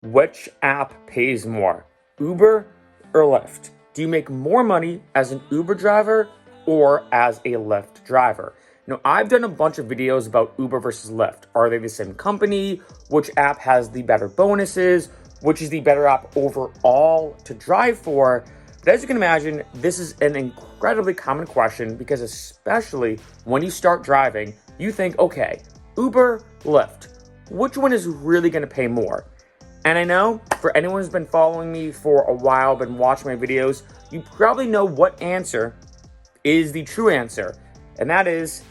Which app pays more, Uber or Lyft? Do you make more money as an Uber driver or as a Lyft driver? Now, I've done a bunch of videos about Uber versus Lyft. Are they the same company? Which app has the better bonuses? Which is the better app overall to drive for? But as you can imagine, this is an incredibly common question because especially when you start driving, you think, okay, Uber, Lyft, which one is really going to pay more? And I know for anyone who's been following me for a while, been watching my videos, you probably know what answer is the true answer. And that is,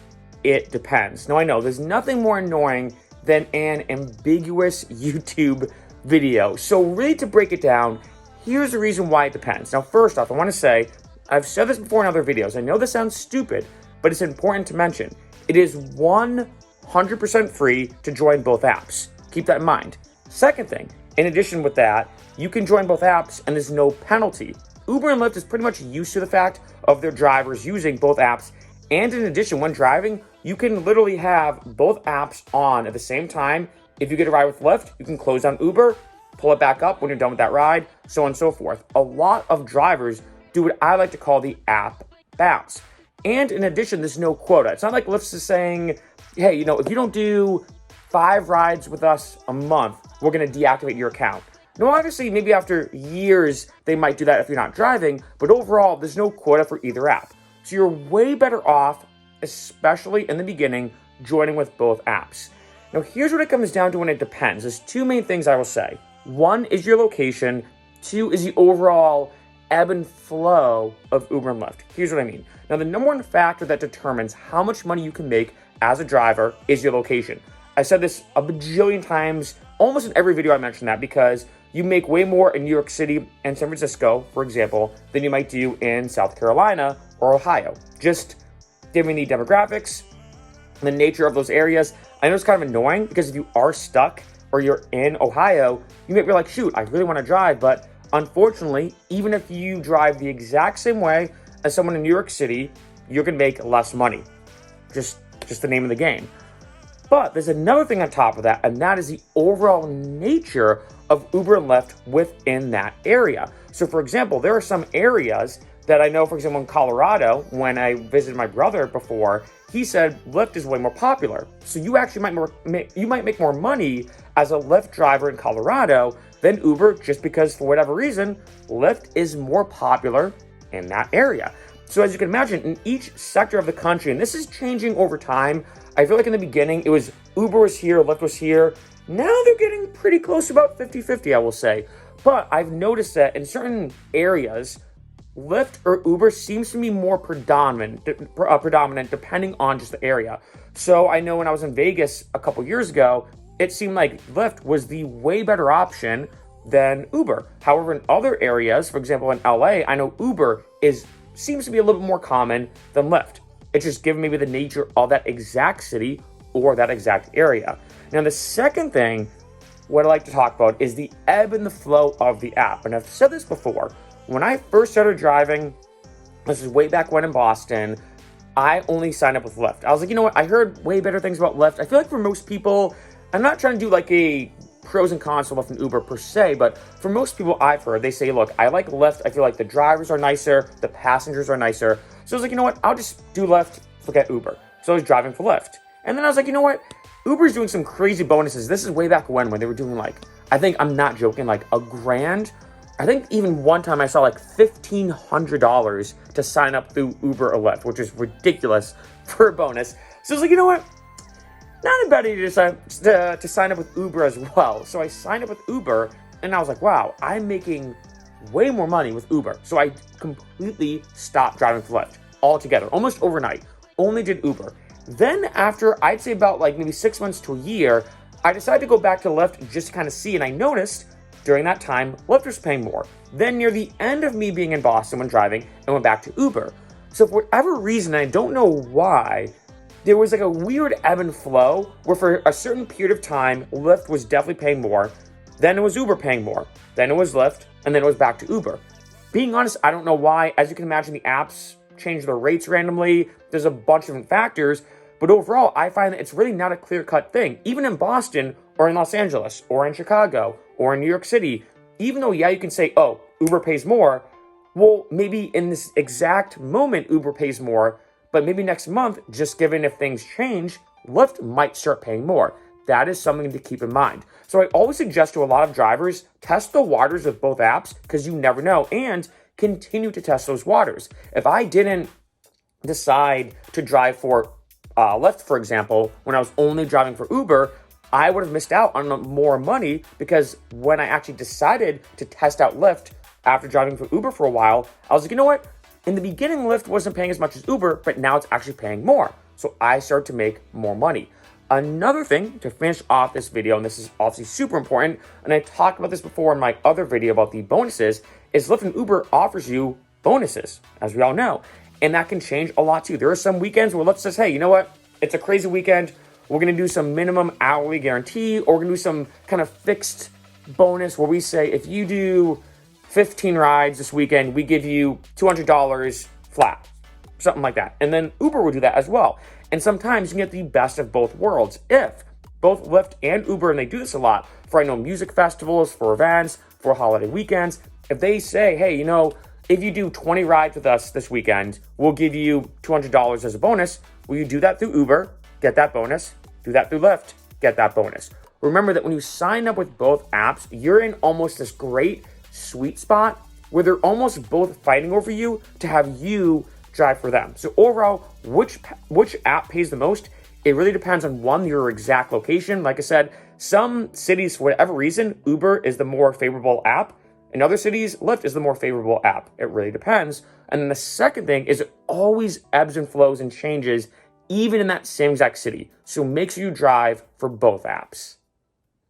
it depends. Now I know there's nothing more annoying than an ambiguous YouTube video. So really to break it down, here's the reason why it depends. Now first off, I want to say, I've said this before in other videos. I know this sounds stupid, but it's important to mention. It is 100% free to join both apps. Keep that in mind. Second thing, in addition with that, you can join both apps and there's no penalty. Uber and Lyft is pretty much used to the fact of their drivers using both apps. And in addition, when driving, you can literally have both apps on at the same time. If you get a ride with Lyft, you can close down Uber, pull it back up when you're done with that ride, so on and so forth. A lot of drivers do what I like to call the app bounce. And in addition, there's no quota. It's not like Lyft is saying, hey, if you don't do 5 rides with us a month, we're going to deactivate your account. Now, obviously, maybe after years, they might do that if you're not driving, but overall, there's no quota for either app. So you're way better off, especially in the beginning, joining with both apps. Now, here's what it comes down to when it depends. There's 2 main things I will say. 1 is your location. 2 is the overall ebb and flow of Uber and Lyft. Here's what I mean. Now, the number 1 factor that determines how much money you can make as a driver is your location. I said this a bajillion times, almost in every video I mentioned that, because you make way more in New York City and San Francisco, for example, than you might do in South Carolina or Ohio. Just given the demographics, the nature of those areas. I know it's kind of annoying because if you are stuck or you're in Ohio, you might be like, shoot, I really want to drive. But unfortunately, even if you drive the exact same way as someone in New York City, you're going to make less money. Just the name of the game. But there's another thing on top of that, and that is the overall nature of Uber and Lyft within that area. So for example, there are some areas that I know, for example, in Colorado, when I visited my brother before, he said Lyft is way more popular. So you actually might make more money as a Lyft driver in Colorado than Uber, just because for whatever reason, Lyft is more popular in that area. So as you can imagine, in each sector of the country, and this is changing over time, I feel like in the beginning, it was Uber was here, Lyft was here. Now they're getting pretty close to about 50-50, I will say. But I've noticed that in certain areas, Lyft or Uber seems to be more predominant depending on just the area. So I know when I was in Vegas a couple years ago, it seemed like Lyft was the way better option than Uber. However, in other areas, for example, in LA, I know Uber seems to be a little bit more common than Lyft. It's just given maybe the nature of that exact city or that exact area. Now, the second thing, what I like to talk about is the ebb and the flow of the app. And I've said this before. When I first started driving, this is way back when in Boston, I only signed up with Lyft. I was like, you know what? I heard way better things about Lyft. I feel like for most people, I'm not trying to do like a pros and cons for Lyft and Uber per se, but for most people I've heard, they say, look, I like Lyft. I feel like the drivers are nicer, the passengers are nicer. So I was like, you know what? I'll just do Lyft, forget Uber. So I was driving for Lyft. And then I was like, you know what? Uber's doing some crazy bonuses. This is way back when they were doing like, I think, I'm not joking, like $1,000. I think even one time I saw like $1,500 to sign up through Uber or Lyft, which is ridiculous for a bonus. So I was like, you know what? Not a bad idea to sign up with Uber as well. So I signed up with Uber and I was like, wow, I'm making way more money with Uber. So I completely stopped driving for Lyft altogether, almost overnight. Only did Uber. Then after, I'd say about like maybe 6 months to a year, I decided to go back to Lyft just to kind of see. And I noticed during that time, Lyft was paying more. Then near the end of me being in Boston when driving, I went back to Uber. So for whatever reason, I don't know why, there was like a weird ebb and flow where for a certain period of time, Lyft was definitely paying more. Then it was Uber paying more. Then it was Lyft, and then it was back to Uber. Being honest, I don't know why. As you can imagine, the apps change their rates randomly. There's a bunch of different factors. But overall, I find that it's really not a clear-cut thing. Even in Boston or in Los Angeles or in Chicago or in New York City, even though, yeah, you can say, oh, Uber pays more, well, maybe in this exact moment, Uber pays more, but maybe next month, just given if things change, Lyft might start paying more. That is something to keep in mind. So I always suggest to a lot of drivers, test the waters of both apps because you never know, and continue to test those waters. If I didn't decide to drive for Lyft, for example, when I was only driving for Uber, I would have missed out on more money because when I actually decided to test out Lyft after driving for Uber for a while, I was like, you know what? In the beginning, Lyft wasn't paying as much as Uber, but now it's actually paying more. So I started to make more money. Another thing to finish off this video, and this is obviously super important, and I talked about this before in my other video about the bonuses, is Lyft and Uber offers you bonuses, as we all know. And that can change a lot too. There are some weekends where Lyft says, hey, you know what? It's a crazy weekend. We're going to do some minimum hourly guarantee, or we're going to do some kind of fixed bonus where we say, if you do 15 rides this weekend, we give you $200 flat, something like that. And then Uber will do that as well. And sometimes you can get the best of both worlds. If both Lyft and Uber, and they do this a lot for, I know, music festivals, for events, for holiday weekends, if they say, hey, you know, if you do 20 rides with us this weekend, we'll give you $200 as a bonus. Will you do that through Uber? Get that bonus. Do that through Lyft. Get that bonus. Remember that when you sign up with both apps, you're in almost this great sweet spot where they're almost both fighting over you to have you drive for them. So overall, which app pays the most? It really depends on, one, your exact location. Like I said, some cities, for whatever reason, Uber is the more favorable app. In other cities, Lyft is the more favorable app. It really depends. And then the second thing is it always ebbs and flows and changes even in that same exact city. So make sure you drive for both apps.